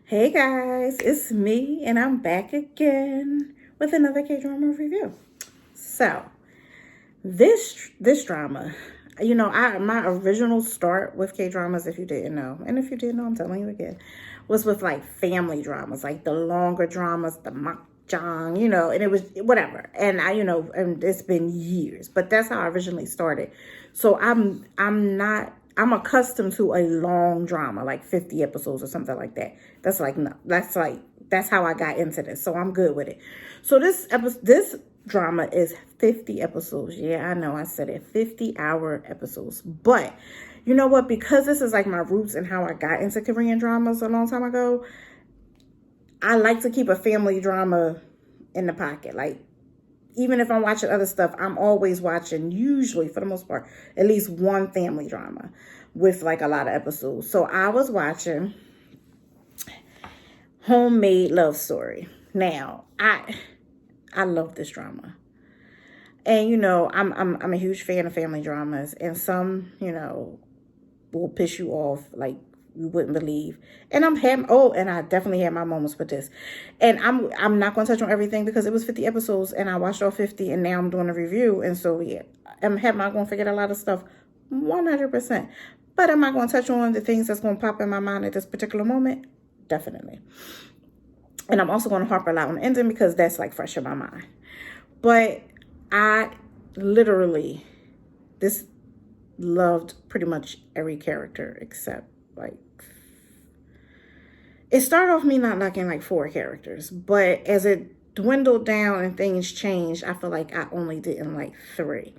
Hey guys, it's me and I'm back again with another K-drama review. So, this drama, my original start with K-dramas, if you didn't know, and if you didn't know, I'm telling you again, was with like family dramas, like the longer dramas, the makjang, and it was whatever. And and it's been years, but that's how I originally started. So I'm accustomed to a long drama, like 50 episodes or something like that. That's like no, that's how I got into this. So I'm good with it. So this drama is 50 episodes. Yeah, I know I said it. 50-hour episodes. But you know what? Because this is like my roots and how I got into Korean dramas a long time ago, I like to keep a family drama in the pocket. Like, even if I'm watching other stuff, I'm always watching, usually for the most part, at least one family drama with like a lot of episodes. So I was watching Homemade Love Story. Now, I love this drama. And I'm a huge fan of family dramas, and some, will piss you off like you wouldn't believe. And and I definitely had my moments with this. And I'm not gonna touch on everything because it was 50 episodes and I watched all 50 and now I'm doing a review. And so yeah, I'm not gonna forget a lot of stuff 100%. But am I gonna touch on the things that's gonna pop in my mind at this particular moment? Definitely. And I'm also gonna harp a lot on the ending because that's like fresh in my mind. But I literally this loved pretty much every character except like it started off me not liking like 4 characters, but as it dwindled down and things changed, I feel like I only didn't like 3.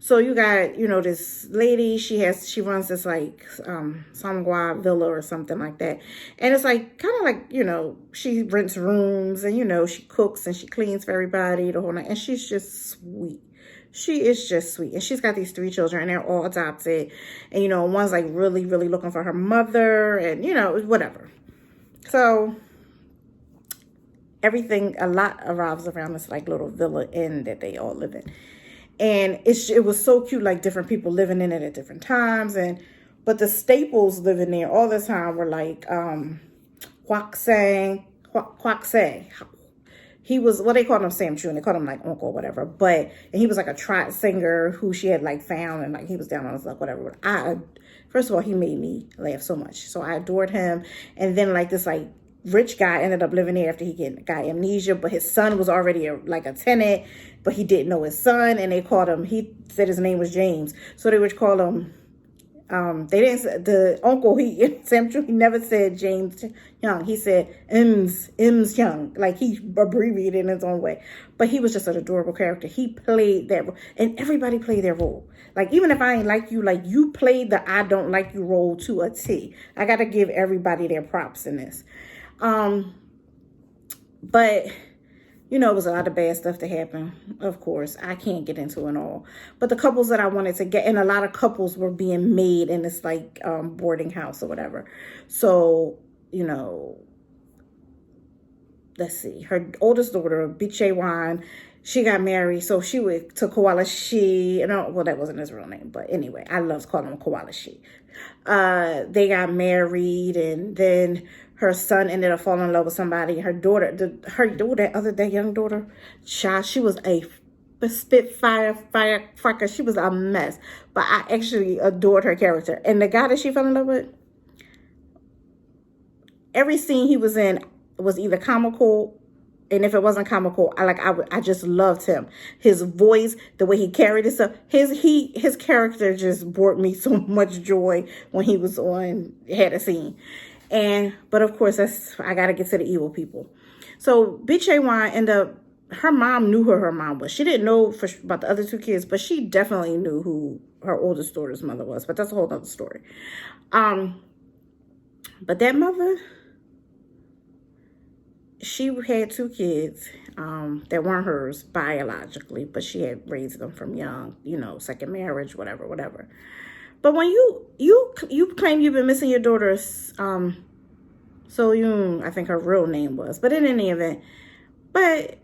So you got, this lady, she runs this like Samgwa villa or something like that. And it's like kind of like, she rents rooms and she cooks and she cleans for everybody the whole night. And she's just sweet. She is just sweet. And she's got these 3 children and they're all adopted. And one's like really, really looking for her mother and, whatever. So a lot revolves around this like little villa inn that they all live in. And it was so cute, like different people living in it at different times. But the staples living there all the time were like Kwak Sang. He was, well, they called him Sam Chu, and they called him like uncle or whatever. And he was like a trot singer who she had like found, and like he was down on his luck, whatever. First of all, he made me laugh so much. So I adored him. And then like this like rich guy ended up living there after he got amnesia, but his son was already like a tenant, but he didn't know his son, and he said his name was James. So they would call him, they didn't, the uncle, Sam Chu, he never said James Young. He said M's Young. Like he abbreviated in his own way. But he was just an adorable character. He played that role. And everybody played their role. Like even if I ain't like you played the I don't like you role to a T. I got to give everybody their props in this. But it was a lot of bad stuff to happen. Of course, I can't get into it all. But the couples that I wanted to get, and a lot of couples were being made in this like boarding house or whatever. So, let's see. Her oldest daughter, Biche Wan, she got married. So she went to Koala Shi. Well, that wasn't his real name. But anyway, I love calling him Koala Shi. They got married, and then her son ended up falling in love with somebody. Her daughter, that young daughter, child, she was a spitfire, firecracker. She was a mess. But I actually adored her character. And the guy that she fell in love with, every scene he was in was either comical, and if it wasn't comical, I just loved him. His voice, the way he carried himself, his character just brought me so much joy when he was had a scene. But of course, I got to get to the evil people. So Biche Wan her mom knew who her mom was. She didn't know about the other 2 kids, but she definitely knew who her oldest daughter's mother was. But that's a whole other story. But that mother, she had 2 kids that weren't hers biologically, but she had raised them from young, second marriage, whatever. But when you claim you've been missing your daughter's, I think her real name was, but in any event, but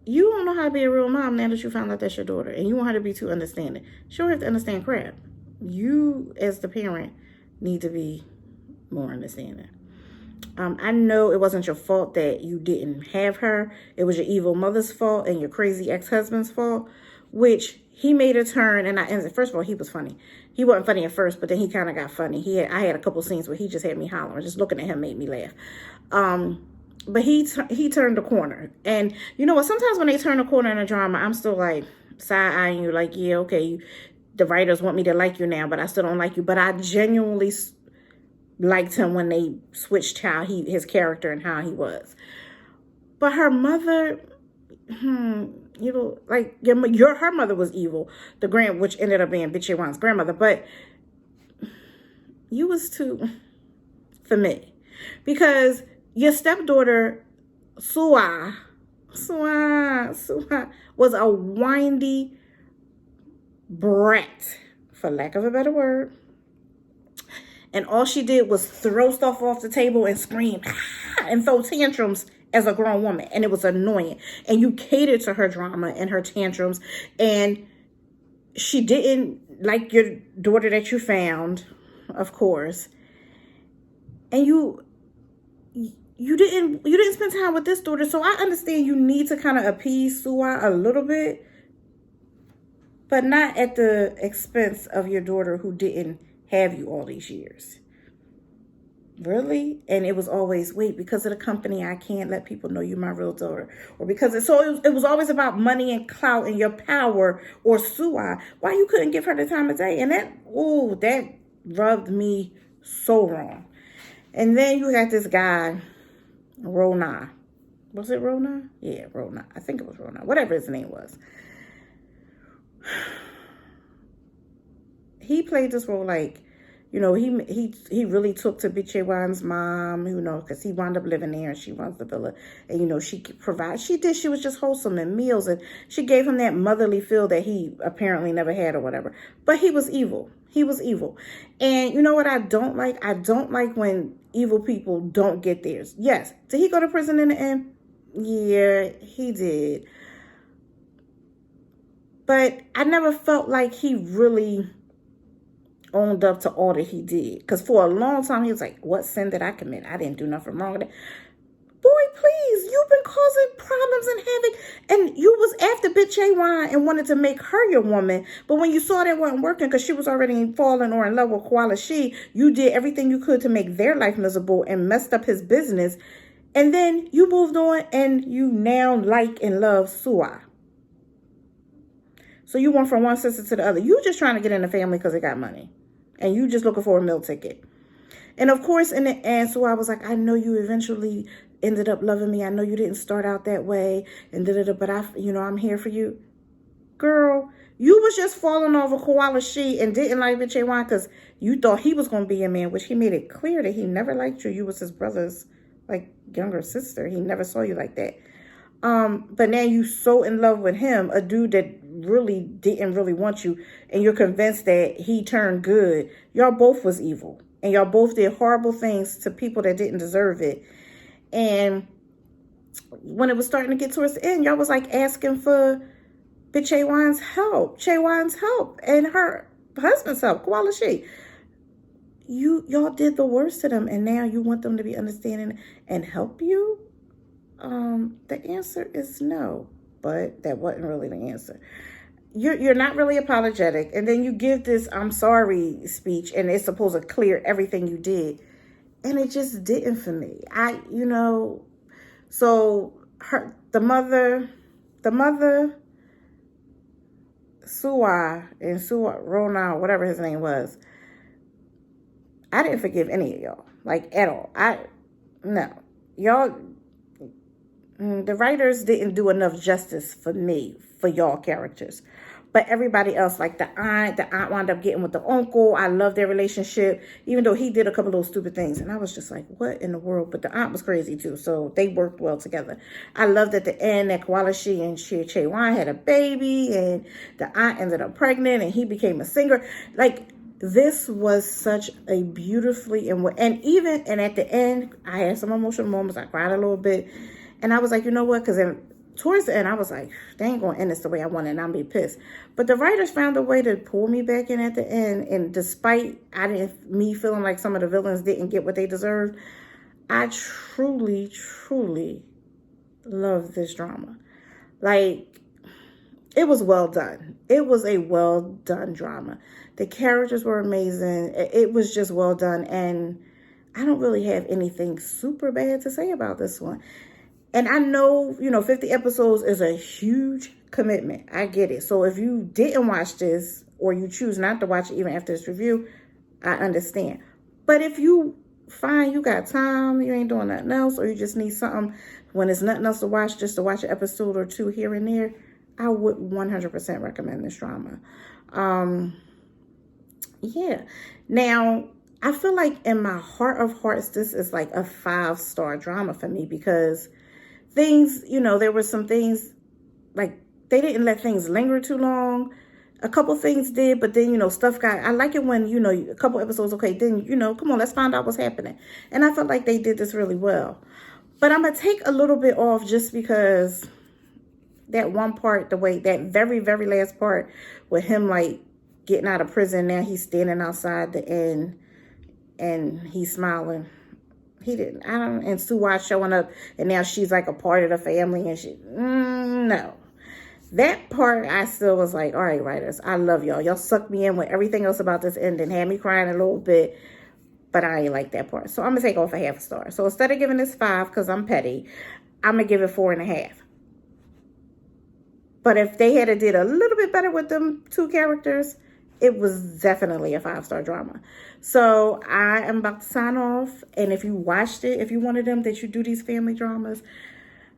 you don't know how to be a real mom now that you found out that's your daughter, and you want her to be too understanding. She don't have to understand crap. You, as the parent, need to be more understanding. I know it wasn't your fault that you didn't have her. It was your evil mother's fault and your crazy ex-husband's fault, which he made a turn. And first of all, he was funny. He wasn't funny at first, but then he kind of got funny. I had a couple scenes where he just had me hollering. Just looking at him made me laugh. But he turned the corner. And you know what? Sometimes when they turn the corner in a drama, I'm still like side-eyeing you like, yeah, okay, the writers want me to like you now, but I still don't like you. But I genuinely liked him when they switched his character and how he was. But her mother, like her mother was evil, which ended up being Bitchy Wan's grandmother. But you was too, for me, because your stepdaughter Suwa was a windy brat, for lack of a better word. And all she did was throw stuff off the table and scream and throw tantrums as a grown woman. And it was annoying. And you catered to her drama and her tantrums. And she didn't like your daughter that you found, of course. And you didn't spend time with this daughter. So I understand you need to kind of appease Suwa a little bit, but not at the expense of your daughter who didn't have you all these years. Really? And it was always, wait, because of the company, I can't let people know you're my real daughter. Or because it was always about money and clout and your power or Suwa. Why you couldn't give her the time of day? And that rubbed me so wrong. And then you got this guy, Rona. Was it Rona? Yeah, Rona. I think it was Rona. Whatever his name was. He played this role like, he really took to Bitchy Wan's mom, because he wound up living there and she runs the villa. And, she provided, she was just wholesome and meals. And she gave him that motherly feel that he apparently never had or whatever. But he was evil. He was evil. And you know what I don't like? I don't like when evil people don't get theirs. Yes. Did he go to prison in the end? Yeah, he did. But I never felt like he really owned up to all that he did. Because for a long time, he was like, what sin did I commit? I didn't do nothing wrong with it. Boy, please, you've been causing problems and havoc. And you was after Bitchy Wan and wanted to make her your woman. But when you saw that wasn't working because she was already falling or in love with Koala She, you did everything you could to make their life miserable and messed up his business. And then you moved on and you now like and love Suwa. So you went from one sister to the other. You just trying to get in the family because they got money. And you just looking for a meal ticket. And of course, in the end, so I was like, I know you eventually ended up loving me. I know you didn't start out that way. And but I'm here for you. Girl, you was just falling over Koala She and didn't like Bitchy Wan because you thought he was going to be your man, which he made it clear that he never liked you. You was his brother's younger sister. He never saw you like that. But now you so in love with him, a dude that really didn't really want you, and you're convinced that he turned good. Y'all both was evil, and y'all both did horrible things to people that didn't deserve it. And when it was starting to get towards the end, y'all was like asking for Bitchy Wan's help, and her husband's help, Koala She. Y'all did the worst to them, and now you want them to be understanding and help you? The answer is no, but that wasn't really the answer. You're not really apologetic, and then you give this I'm sorry speech, and it's supposed to clear everything you did, and it just didn't for me. So the mother, Suwa, Rona, whatever his name was, I didn't forgive any of y'all, at all. Y'all. The writers didn't do enough justice for me, for y'all characters. But everybody else, like the aunt wound up getting with the uncle. I love their relationship, even though he did a couple of those stupid things. And I was just like, what in the world? But the aunt was crazy too, so they worked well together. I loved at the end that Koala She and Bitchy Wan had a baby, and the aunt ended up pregnant, and he became a singer. This was such a beautifully, and at the end, I had some emotional moments. I cried a little bit. And I was like, you know what? Because towards the end, I was like, they ain't going to end this the way I want it, and I'm be pissed. But the writers found a way to pull me back in at the end. And despite me feeling like some of the villains didn't get what they deserved, I truly, truly love this drama. Like, it was well done. It was a well done drama. The characters were amazing. It was just well done. And I don't really have anything super bad to say about this one. And I know, 50 episodes is a huge commitment. I get it. So if you didn't watch this or you choose not to watch it even after this review, I understand. But if you find you got time, you ain't doing nothing else, or you just need something when there's nothing else to watch, just to watch an episode or two here and there, I would 100% recommend this drama. Yeah. Now, I feel like in my heart of hearts, this is like a 5-star drama for me because things, there were some things like they didn't let things linger too long. A couple things did, but then, stuff got, I like it when, a couple episodes, okay, then, come on, let's find out what's happening. And I felt like they did this really well. But I'm going to take a little bit off just because that one part, that very, very last part with him, like, getting out of prison, now he's standing outside the inn and he's smiling. He didn't, and Sue Watch showing up and now she's like a part of the family and no. That part, I still was like, all right, writers, I love y'all. Y'all sucked me in with everything else about this ending, had me crying a little bit, but I ain't like that part. So I'm going to take off a 0.5 star. So instead of giving this 5, because I'm petty, I'm going to give it 4.5. But if they had did a little bit better with them 2 characters, it was definitely a 5-star drama. So I am about to sign off. And if you watched it, if you're one of them that you do these family dramas,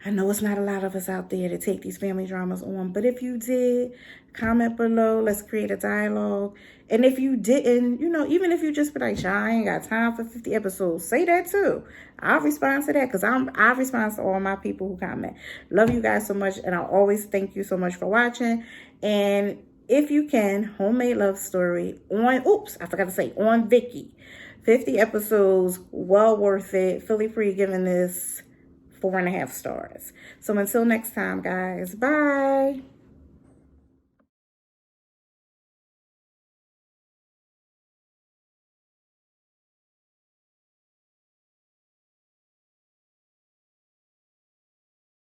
I know it's not a lot of us out there to take these family dramas on, but if you did, comment below. Let's create a dialogue. And if you didn't, even if you just be like, I ain't got time for 50 episodes, say that too. I'll respond to that because I respond to all my people who comment. Love you guys so much, and I'll always thank you so much for watching. And if you can, Homemade Love Story on Viki. 50 episodes, well worth it. Feel free giving this 4.5 stars. So until next time, guys, bye.